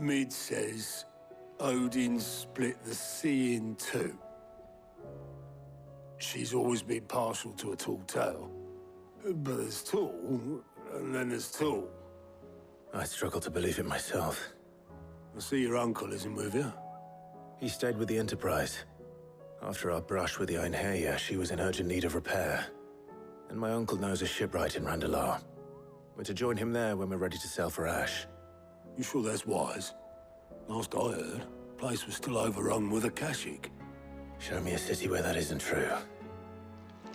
Mid says Odin split the sea in two. She's always been partial to a tall tale. But there's tall, and then there's tall. I struggle to believe it myself. I see your uncle isn't with you. He stayed with the Enterprise. After our brush with the Einherja, she was in urgent need of repair. And my uncle knows a shipwright in Randalar. We're to join him there when we're ready to sail for Ash. You sure that's wise? Last I heard, the place was still overrun with Akashic. Show me a city where that isn't true.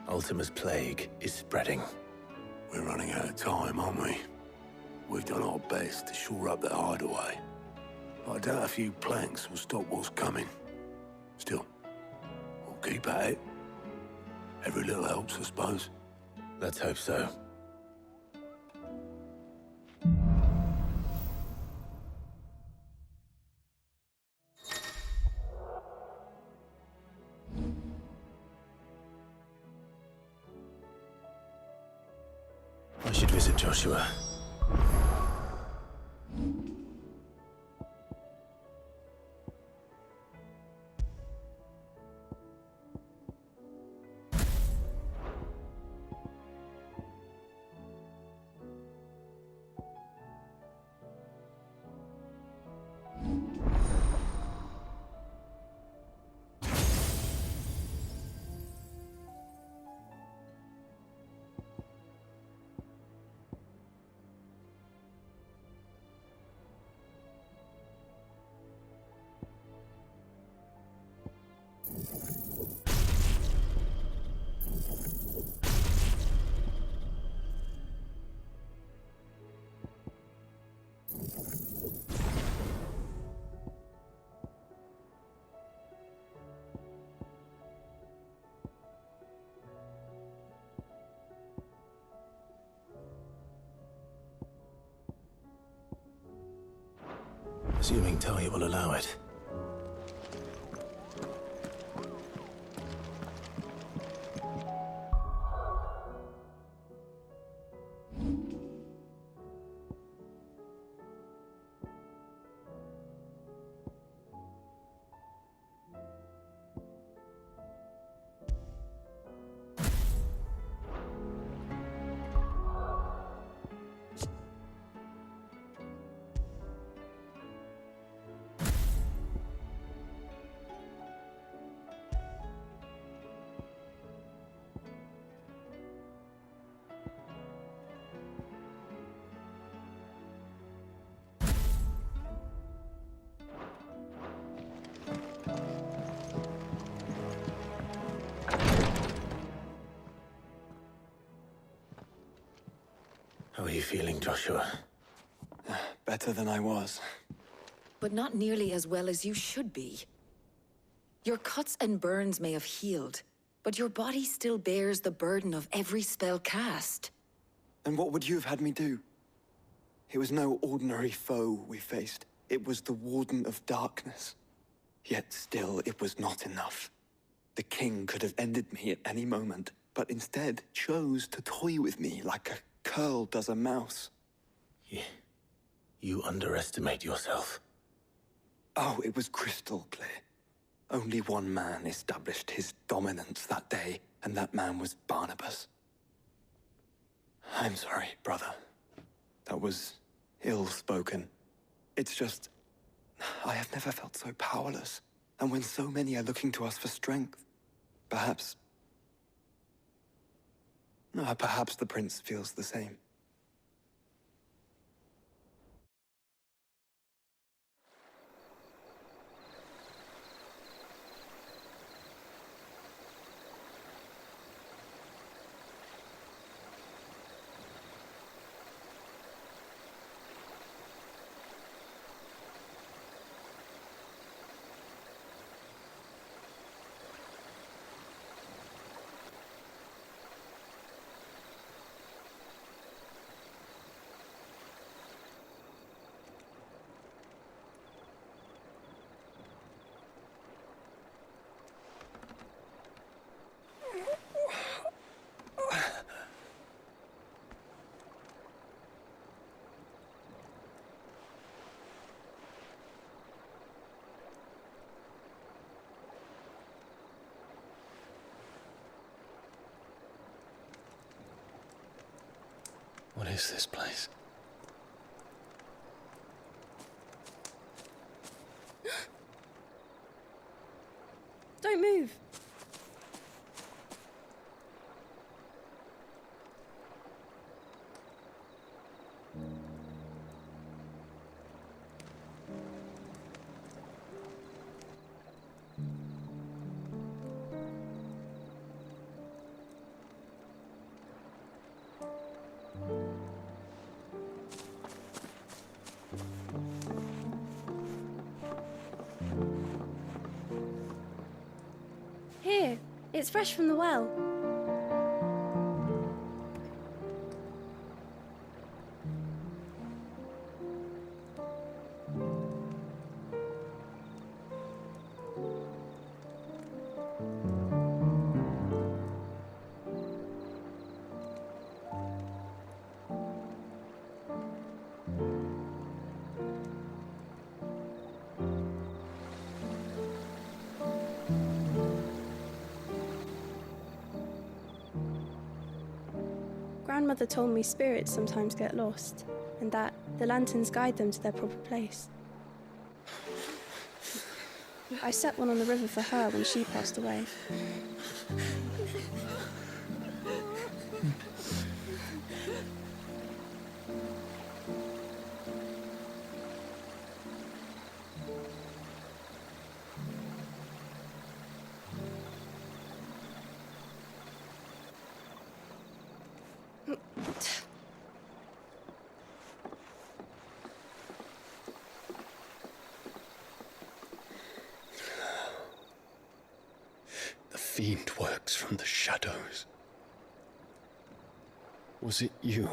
Ultima's plague is spreading. We're running out of time, aren't we? We've done our best to shore up that hideaway. I doubt a few planks will stop what's coming. Still, we'll keep at it. Every little helps, I suppose. Let's hope so. I should visit Joshua. Assuming Talia will allow it. How are you feeling, Joshua? Better than I was. But not nearly as well as you should be. Your cuts and burns may have healed, but your body still bears the burden of every spell cast. And what would you have had me do? It was no ordinary foe we faced. It was the Warden of Darkness. Yet still, it was not enough. The king could have ended me at any moment, but instead chose to toy with me like a curl does a mouse. You underestimate yourself. Oh, it was crystal clear. Only one man established his dominance that day, and that man was Barnabas. I'm sorry, brother. That was ill-spoken. It's just, I have never felt so powerless. And when so many are looking to us for strength, perhaps the prince feels the same. What is this place? Don't move. Here, it's fresh from the well. Grandmother told me spirits sometimes get lost, and that the lanterns guide them to their proper place. I set one on the river for her when she passed away. The fiend works from the shadows. Was it you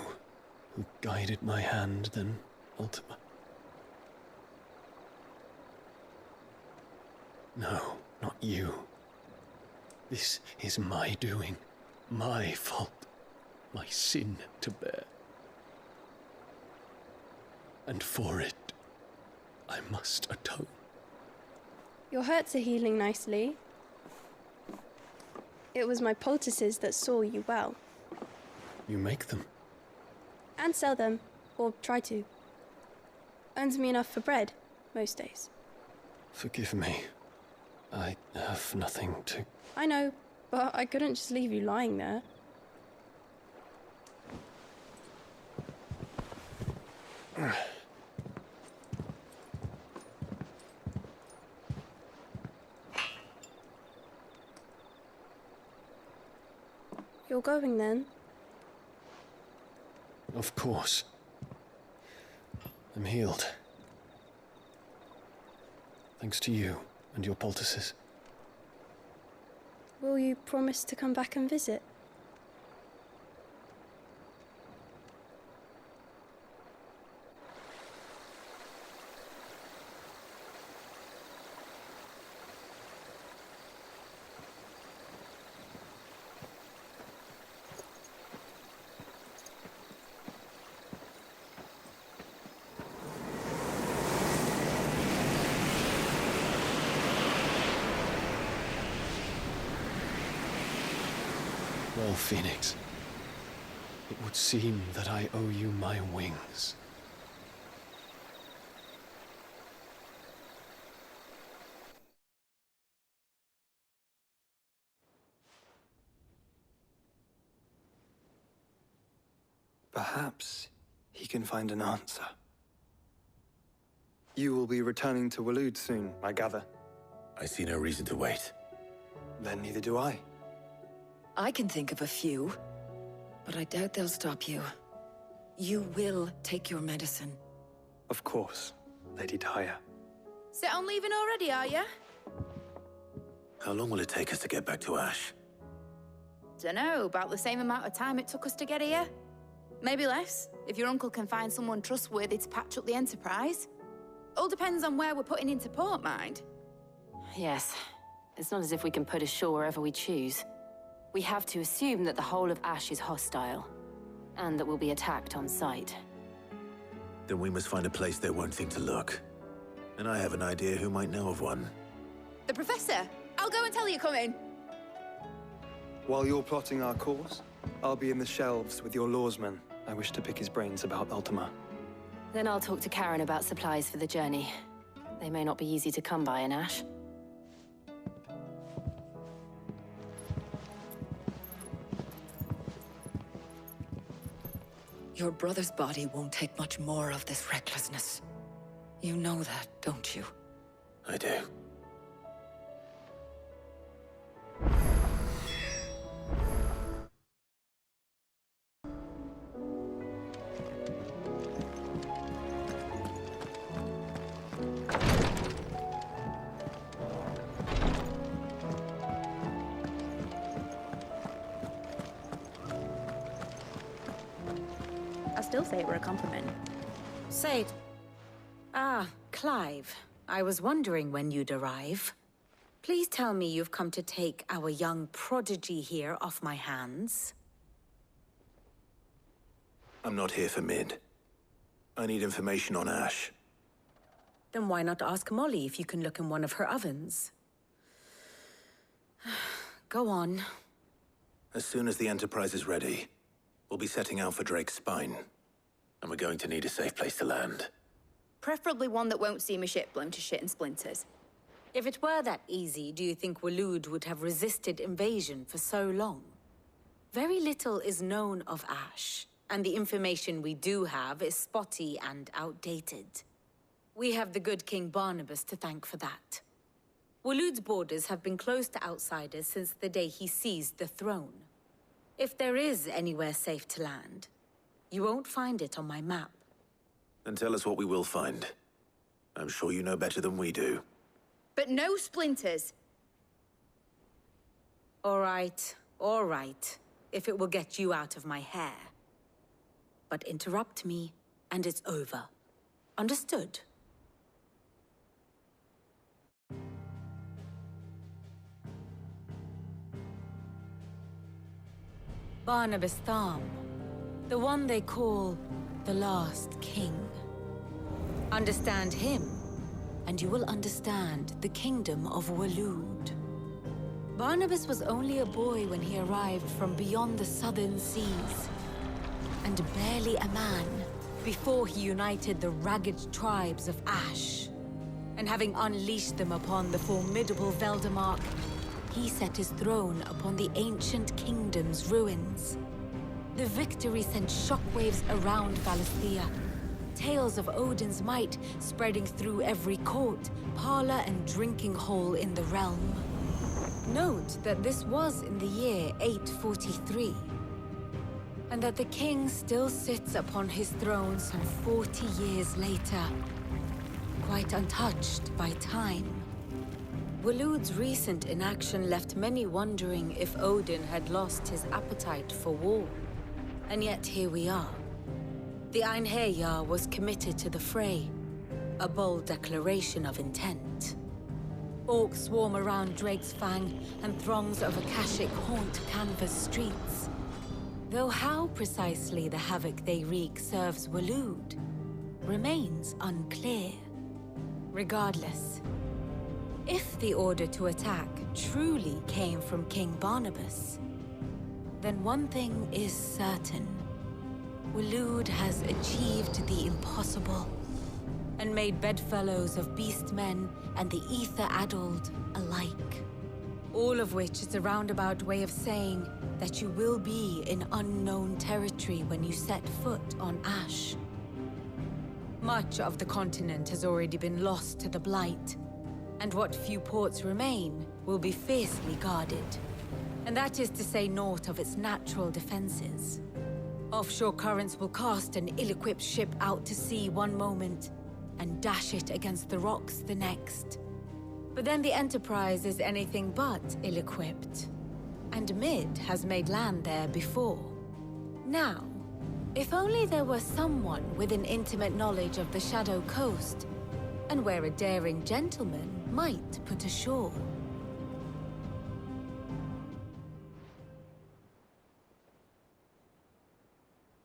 who guided my hand then, Ultima? No, not you. This is my doing, my fault, my sin to bear. And for it, I must atone. Your hurts are healing nicely. It was my poultices that saw you well. You make them? And sell them, or try to. Earns me enough for bread, most days. Forgive me. I have nothing to... I know, but I couldn't just leave you lying there. You're going then? Of course. I'm healed. Thanks to you and your poultices. Will you promise to come back and visit? Well, Phoenix, it would seem that I owe you my wings. Perhaps he can find an answer. You will be returning to Waloed soon, I gather. I see no reason to wait. Then neither do I. I can think of a few, but I doubt they'll stop you. You will take your medicine. Of course, Lady Daya. Set on leaving already, are you? How long will it take us to get back to Ash? Dunno, about the same amount of time it took us to get here. Maybe less, if your uncle can find someone trustworthy to patch up the Enterprise. All depends on where we're putting into port, mind. Yes. It's not as if we can put ashore wherever we choose. We have to assume that the whole of Ash is hostile, and that we'll be attacked on sight. Then we must find a place they won't think to look. And I have an idea who might know of one. The Professor! I'll go and tell you come in. While you're plotting our course, I'll be in the shelves with your lawsmen. I wish to pick his brains about Ultima. Then I'll talk to Karen about supplies for the journey. They may not be easy to come by in Ash. Your brother's body won't take much more of this recklessness. You know that, don't you? I do. I still say it were a compliment. Say it. Ah, Clive. I was wondering when you'd arrive. Please tell me you've come to take our young prodigy here off my hands. I'm not here for Mid. I need information on Ash. Then why not ask Molly if you can look in one of her ovens? Go on. As soon as the Enterprise is ready, we'll be setting out for Drake's Spine. And we're going to need a safe place to land. Preferably one that won't see my ship blown to shit and splinters. If it were that easy, do you think Waloed would have resisted invasion for so long? Very little is known of Ash, and the information we do have is spotty and outdated. We have the good King Barnabas to thank for that. Waloed's borders have been closed to outsiders since the day he seized the throne. If there is anywhere safe to land, you won't find it on my map. Then tell us what we will find. I'm sure you know better than we do. But no splinters! All right, if it will get you out of my hair. But interrupt me, and it's over. Understood? Barnabas Tham, the one they call the Last King. Understand him, and you will understand the kingdom of Waloed. Barnabas was only a boy when he arrived from beyond the southern seas, and barely a man before he united the ragged tribes of Ash. And having unleashed them upon the formidable Veldamark, he set his throne upon the ancient kingdom's ruins. The victory sent shockwaves around Valisthea, tales of Odin's might spreading through every court, parlor, and drinking hole in the realm. Note that this was in the year 843, and that the king still sits upon his throne some 40 years later, quite untouched by time. Waloed's recent inaction left many wondering if Odin had lost his appetite for war. And yet here we are. The Einherjar was committed to the fray, a bold declaration of intent. Orcs swarm around Drake's Fang, and throngs of Akashic haunt Canva's streets. Though how precisely the havoc they wreak serves Waloed remains unclear. Regardless, if the order to attack truly came from King Barnabas, then one thing is certain. Waloed has achieved the impossible, and made bedfellows of beastmen and the ether-addled alike. All of which is a roundabout way of saying that you will be in unknown territory when you set foot on Ash. Much of the continent has already been lost to the Blight, and what few ports remain will be fiercely guarded. And that is to say naught of its natural defenses. Offshore currents will cast an ill-equipped ship out to sea one moment, and dash it against the rocks the next. But then the Enterprise is anything but ill-equipped, and Mid has made land there before. Now, if only there were someone with an intimate knowledge of the Shadow Coast, and where a daring gentleman might put ashore.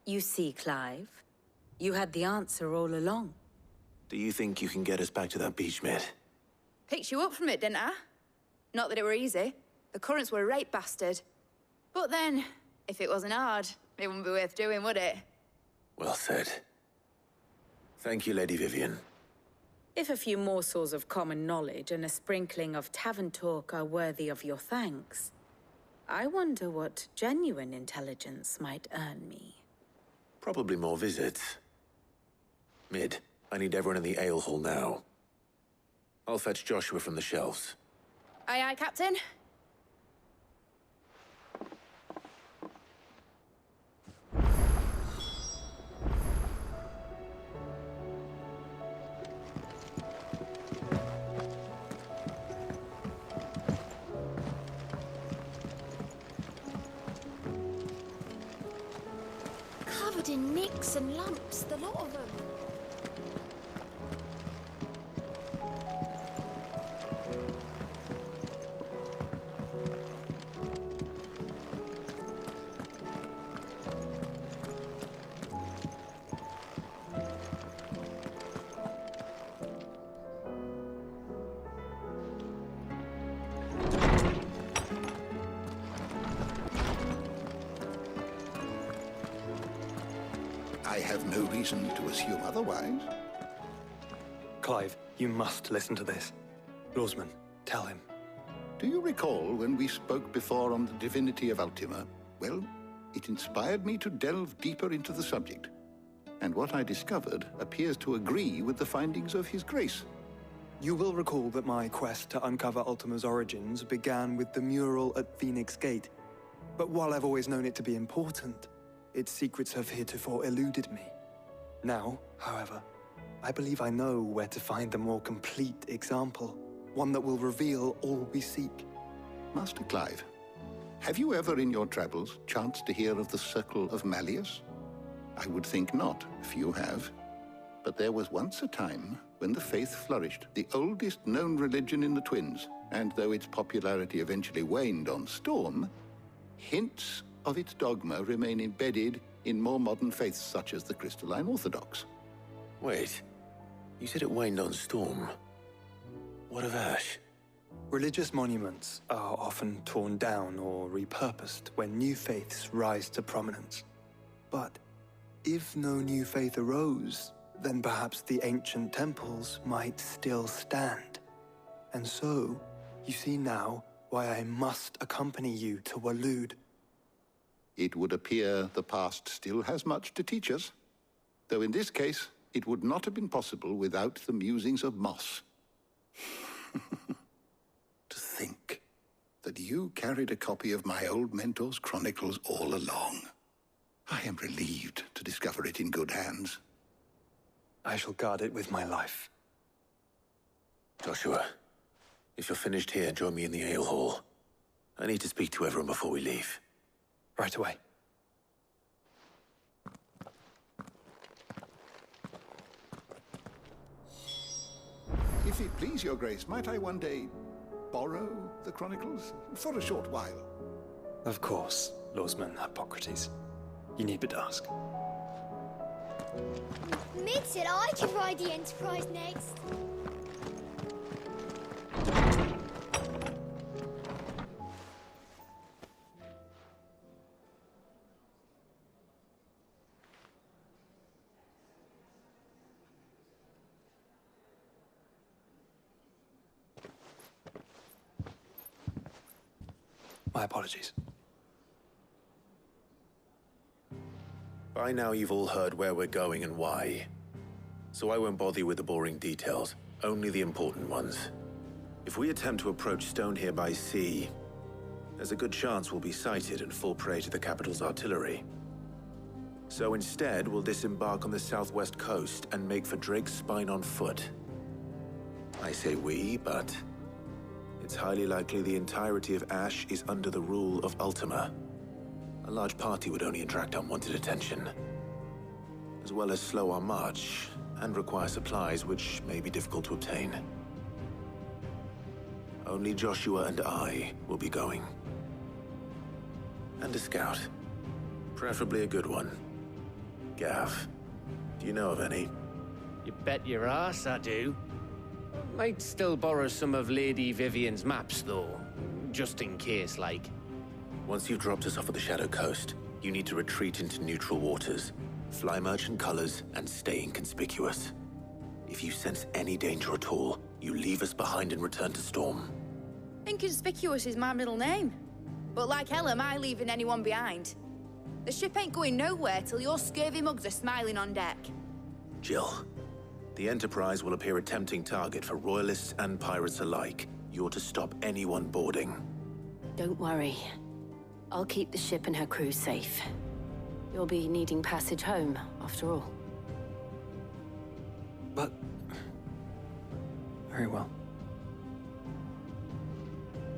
You see, Clive, you had the answer all along. Do you think you can get us back to that beach, Mid? Picked you up from it, didn't I? Not that it were easy. The currents were a right bastard. But then, if it wasn't hard, it wouldn't be worth doing, would it? Well said. Thank you, Lady Vivian. If a few morsels of common knowledge and a sprinkling of tavern talk are worthy of your thanks, I wonder what genuine intelligence might earn me. Probably more visits. Mid, I need everyone in the ale hall now. I'll fetch Joshua from the shelves. Aye, aye, Captain. Covered in nicks and lumps, the lot of them. I have no reason to assume otherwise. Clive, you must listen to this. Lawsman, tell him. Do you recall when we spoke before on the divinity of Ultima? Well, it inspired me to delve deeper into the subject. And what I discovered appears to agree with the findings of His Grace. You will recall that my quest to uncover Ultima's origins began with the mural at Phoenix Gate. But while I've always known it to be important, its secrets have heretofore eluded me. Now, however, I believe I know where to find the more complete example, one that will reveal all we seek. Master Clive, have you ever in your travels chanced to hear of the Circle of Malleus? I would think not, if you have. But there was once a time when the faith flourished, the oldest known religion in the Twins, and though its popularity eventually waned on Storm, hints of its dogma remain embedded in more modern faiths such as the Crystalline Orthodox. Wait, you said it waned on Storm. What of Ash? Religious monuments are often torn down or repurposed when new faiths rise to prominence. But if no new faith arose, then perhaps the ancient temples might still stand. And so, you see now why I must accompany you to Waloed. It would appear the past still has much to teach us, though in this case, it would not have been possible without the musings of Moss. To think that you carried a copy of my old mentor's chronicles all along. I am relieved to discover it in good hands. I shall guard it with my life. Joshua, if you're finished here, join me in the ale hall. I need to speak to everyone before we leave. Right away. If it please your grace, might I one day borrow the chronicles for a short while? Of course, Lawsman Hippocrates. You need but ask. Mid said I could ride the Enterprise next. My apologies. By now you've all heard where we're going and why. So I won't bother you with the boring details, only the important ones. If we attempt to approach Stone here by sea, there's a good chance we'll be sighted and fall prey to the capital's artillery. So instead, we'll disembark on the southwest coast and make for Drake's Spine on foot. I say we, but it's highly likely the entirety of Ash is under the rule of Ultima. A large party would only attract unwanted attention, as well as slow our march and require supplies which may be difficult to obtain. Only Joshua and I will be going. And a scout. Preferably a good one. Gav, do you know of any? You bet your ass I do. Might still borrow some of Lady Vivian's maps, though. Just in case, like. Once you've dropped us off at the Shadow Coast, you need to retreat into neutral waters. Fly merchant colors and stay inconspicuous. If you sense any danger at all, you leave us behind and return to Storm. Inconspicuous is my middle name. But like hell am I leaving anyone behind. The ship ain't going nowhere till your scurvy mugs are smiling on deck. Jill, the Enterprise will appear a tempting target for royalists and pirates alike. You're to stop anyone boarding. Don't worry. I'll keep the ship and her crew safe. You'll be needing passage home, after all. But... very well.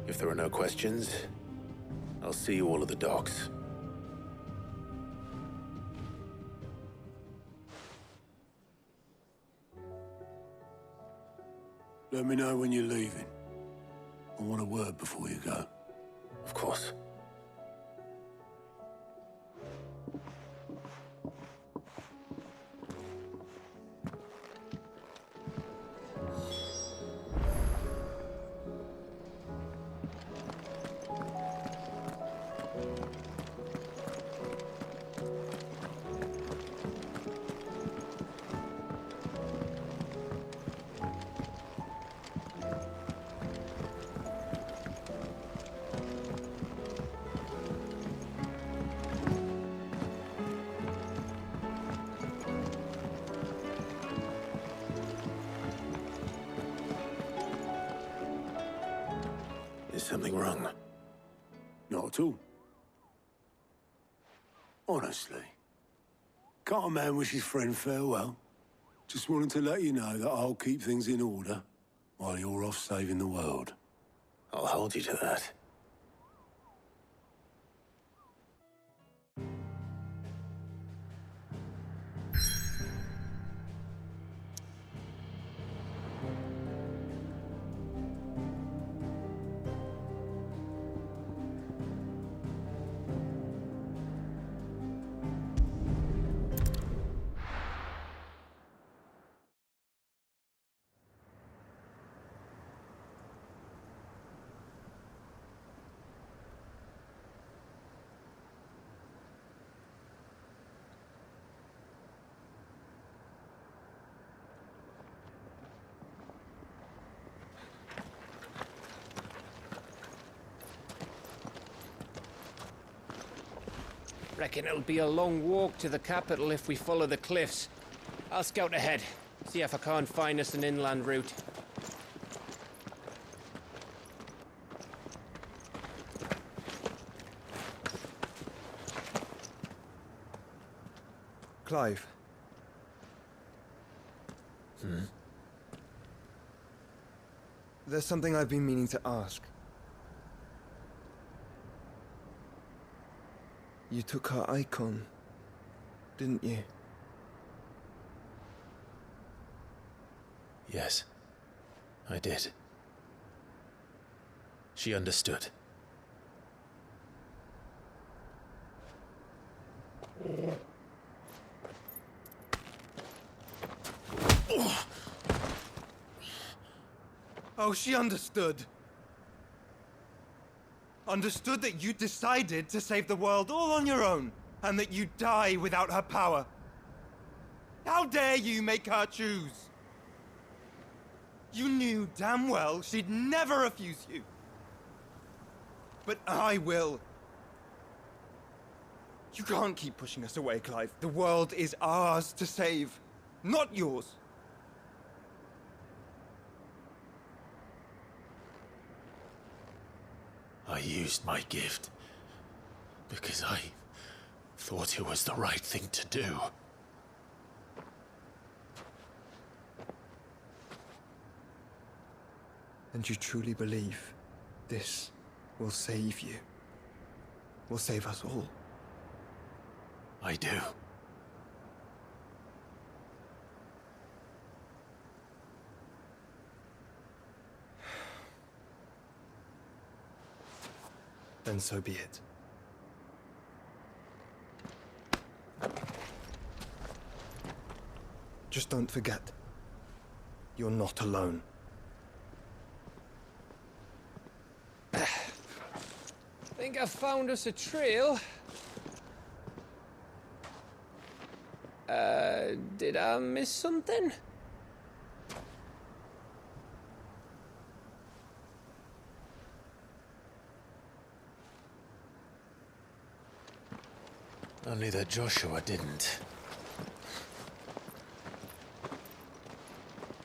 If there are no questions, I'll see you all at the docks. Let me know when you're leaving. I want a word before you go. Of course. Is something wrong? Not at all. Honestly. Can't a man wish his friend farewell? Just wanted to let you know that I'll keep things in order while you're off saving the world. I'll hold you to that. Reckon it'll be a long walk to the capital if we follow the cliffs. I'll scout ahead, see if I can't find us an inland route. Clive. There's something I've been meaning to ask. You took her icon, didn't you? Yes, I did. She understood. Oh, she understood. Understood that you decided to save the world all on your own, and that you'd die without her power. How dare you make her choose? You knew damn well she'd never refuse you. But I will. You can't keep pushing us away, Clive. The world is ours to save, not yours. I used my gift because I thought it was the right thing to do. And you truly believe this will save you? Will save us all? I do. Then so be it. Just don't forget, you're not alone. Think I've found us a trail. Did I miss something? Only that Joshua didn't.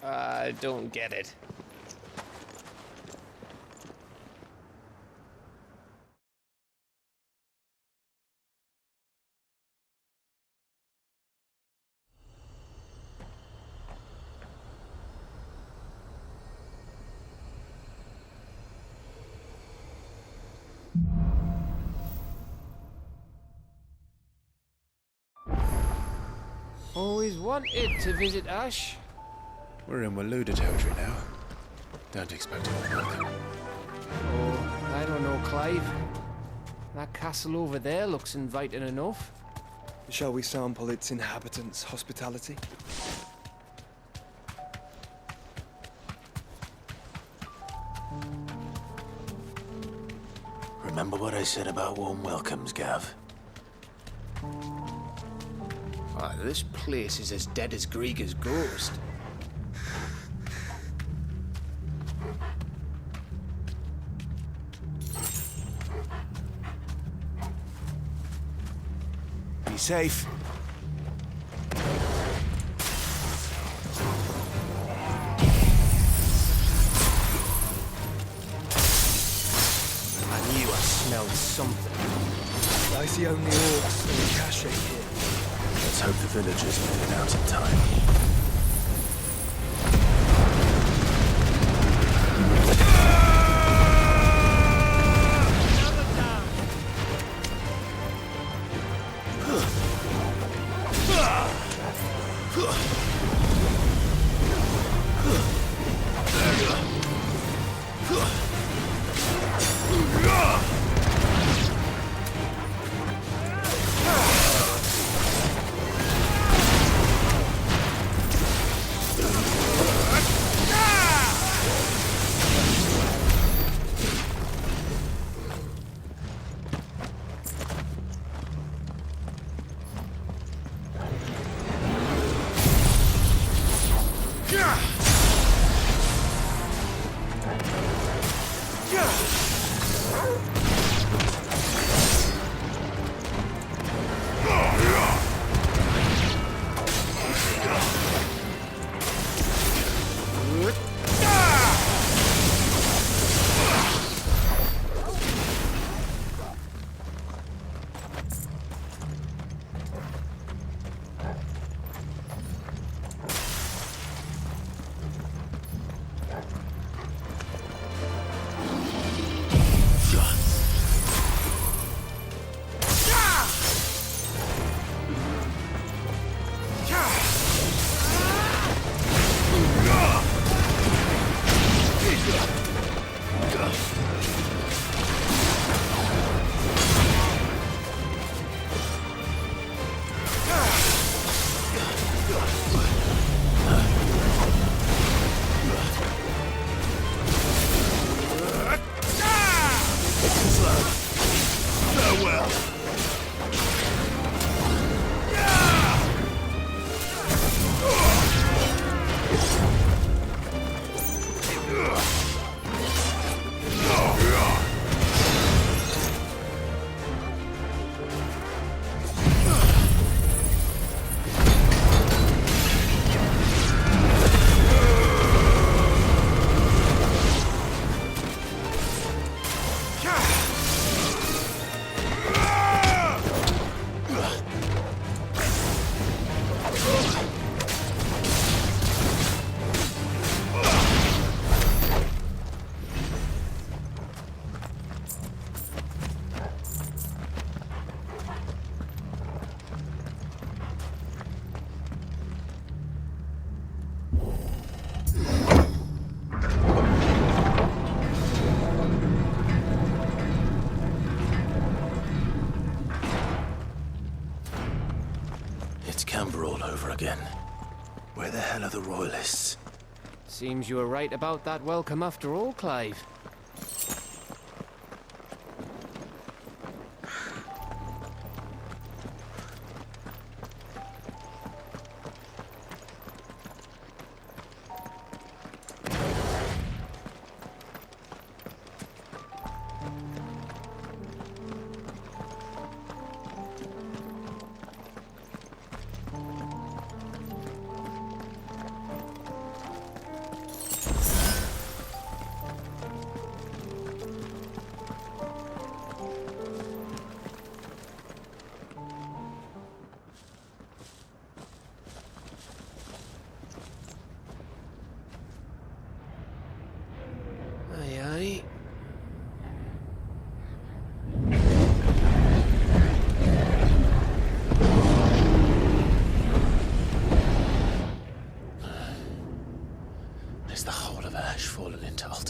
I don't get it. Always wanted to visit Ash. We're in Waluda territory now. Don't expect a welcome. Oh, I don't know, Clive. That castle over there looks inviting enough. Shall we sample its inhabitants' hospitality? Remember what I said about warm welcomes, Gav? This place is as dead as Grieger's ghost. Be safe. I knew I smelled something. I see only orcs and cache here. Let's hope the villagers made it out in time. Again. Where the hell are the royalists? Seems you were right about that welcome after all, Clive.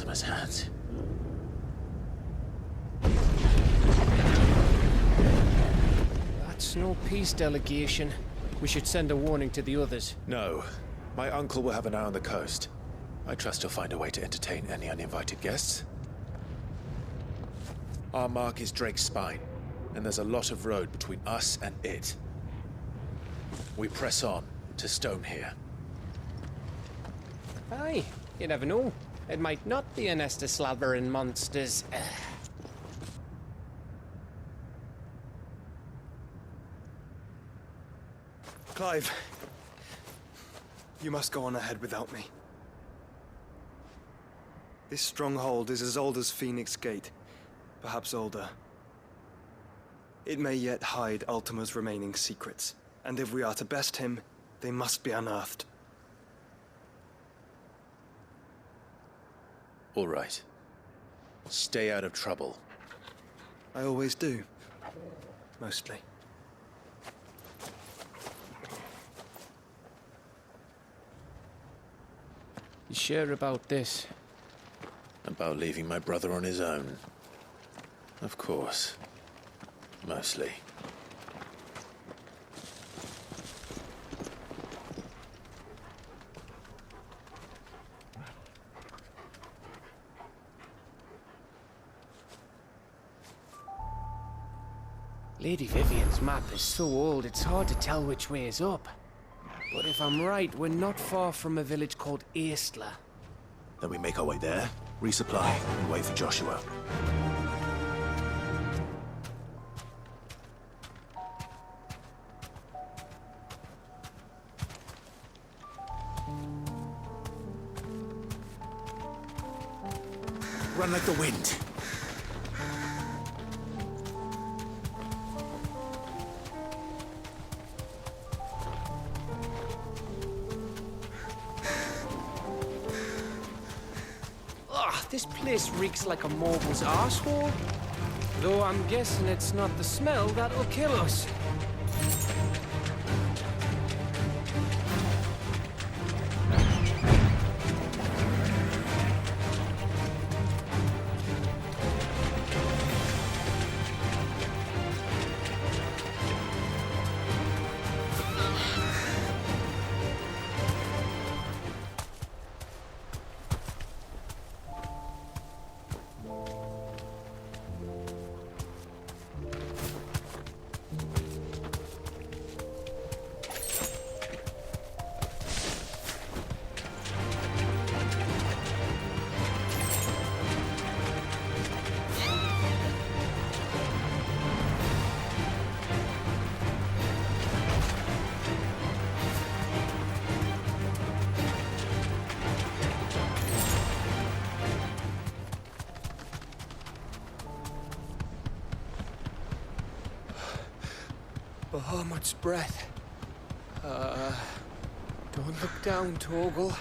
Mortimer's hands. That's no peace delegation. We should send a warning to the others. No. My uncle will have an eye on the coast. I trust he'll find a way to entertain any uninvited guests. Our mark is Drake's Spine, and there's a lot of road between us and it. We press on to Stone here. Aye, you never know. It might not be a nest of slathering monsters. Clive, you must go on ahead without me. This stronghold is as old as Phoenix Gate, perhaps older. It may yet hide Ultima's remaining secrets, and if we are to best him, they must be unearthed. All right. Stay out of trouble. I always do. Mostly. You sure about this? About leaving my brother on his own? Of course. Mostly. Lady Vivian's map is so old it's hard to tell which way is up. But if I'm right, we're not far from a village called Aistla. Then we make our way there, resupply, and wait for Joshua. Run like the wind. This place reeks like a morble's arsehole. Though I'm guessing it's not the smell that'll kill us. Bahamut's breath. Don't look down, Torgal.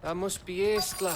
That must be Aistla.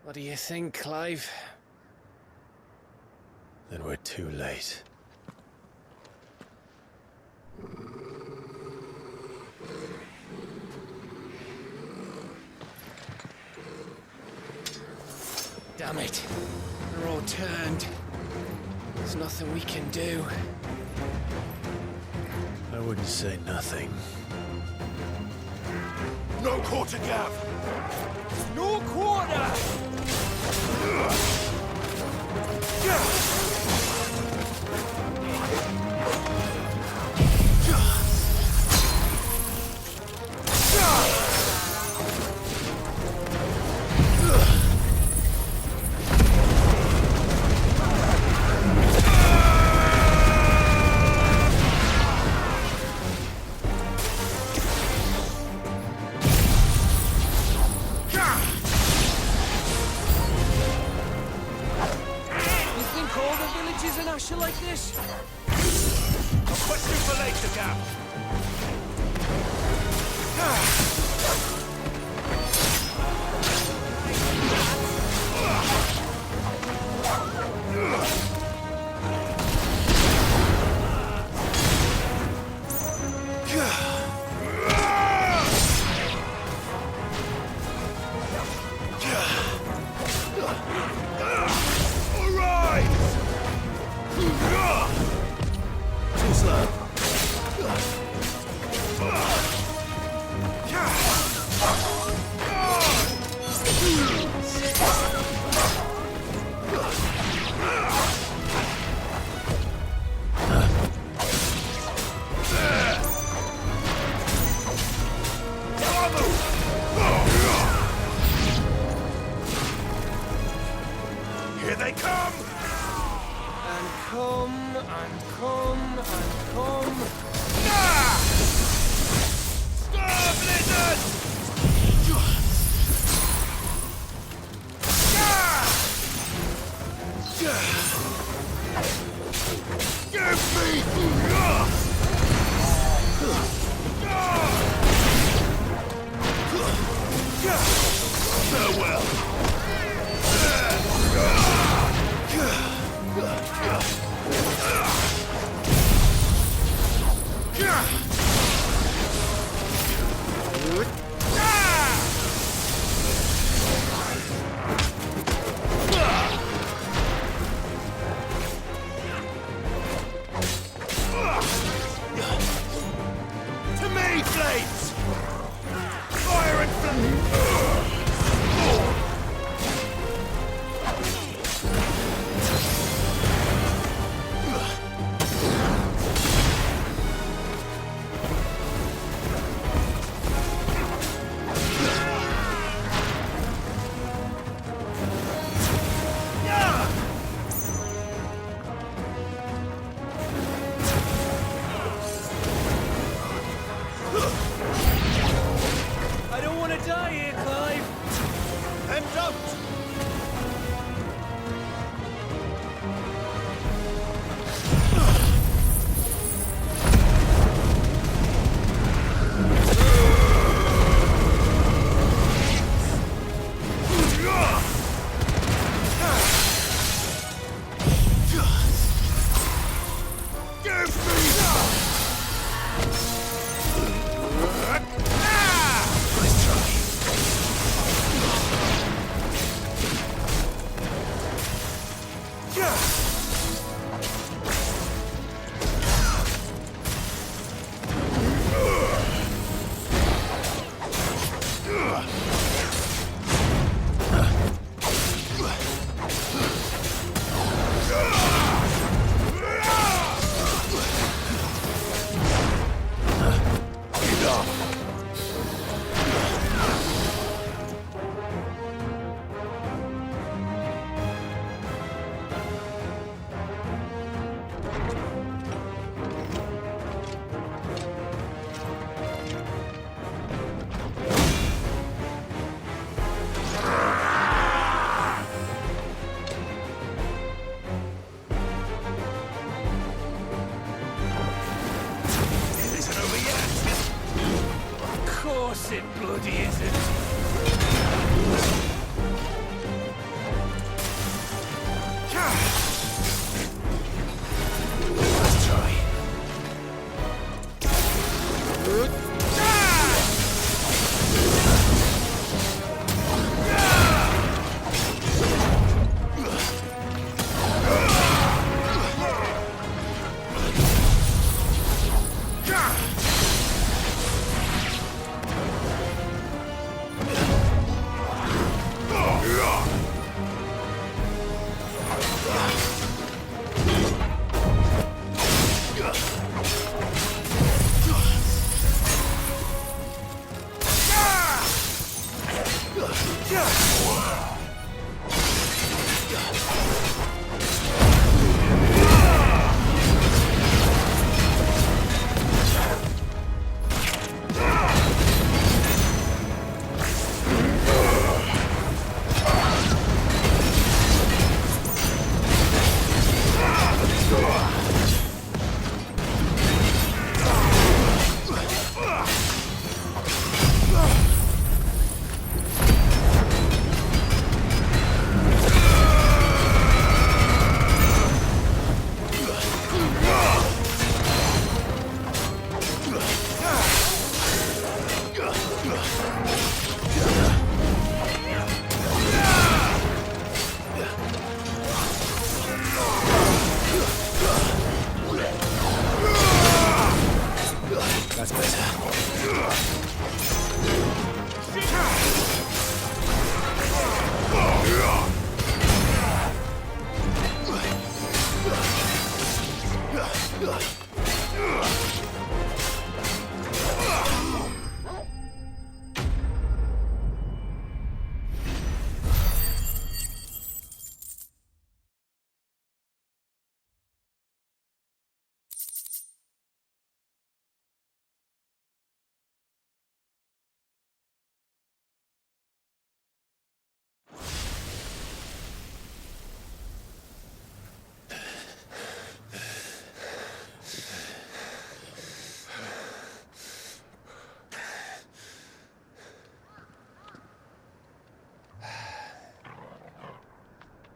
What do you think, Clive? Then we're too late. Damn it. They're all turned. There's nothing we can do. I wouldn't say nothing. No quarter, Gav! No quarter! Witches and Ash are like this? A question for later, Cap.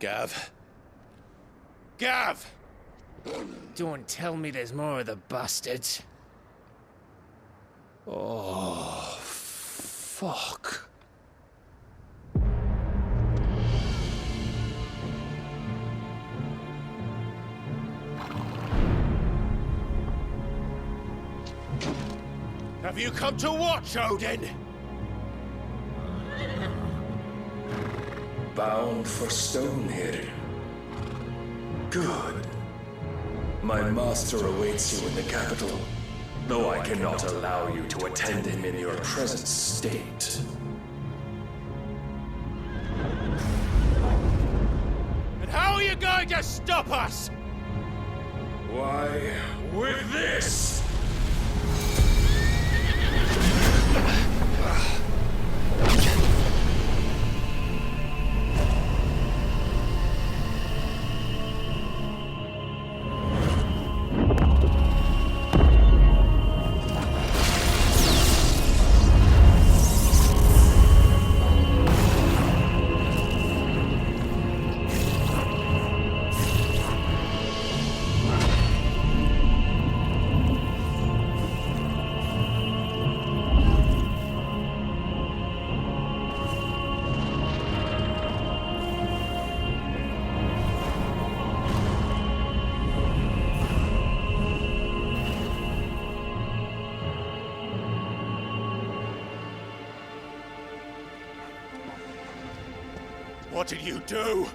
Gav? Gav! Don't tell me there's more of the bastards. Oh, fuck. Have you come to watch, Odin? Bound for Stonehill. Good. My master awaits you in the capital, though I cannot allow you to attend him in your present state. And how are you going to stop us? Why, with this! What did you do?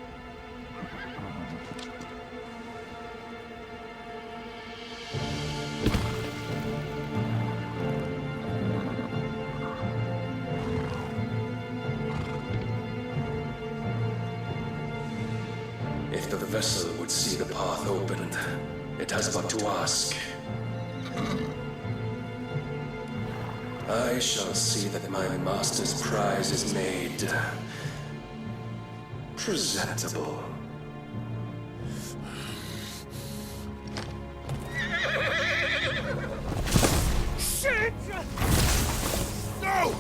If the vessel would see the path opened, it has but to ask. I shall see that my master's prize is made presentable. Shit! No!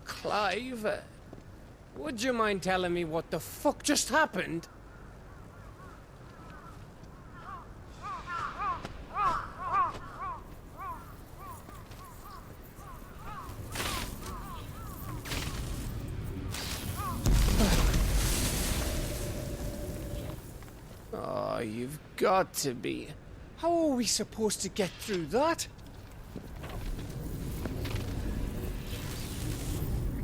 Clive, would you mind telling me what the fuck just happened? Oh, you've got to be. How are we supposed to get through that?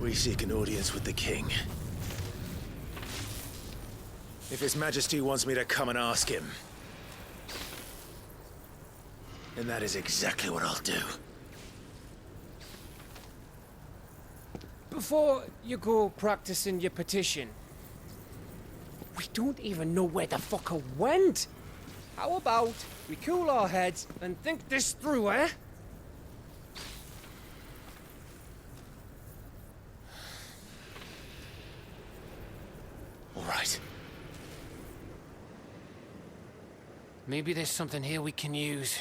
We seek an audience with the king. If His Majesty wants me to come and ask him, then that is exactly what I'll do. Before you go practicing your petition, we don't even know where the fucker went. How about we cool our heads and think this through, eh? All right. Maybe there's something here we can use.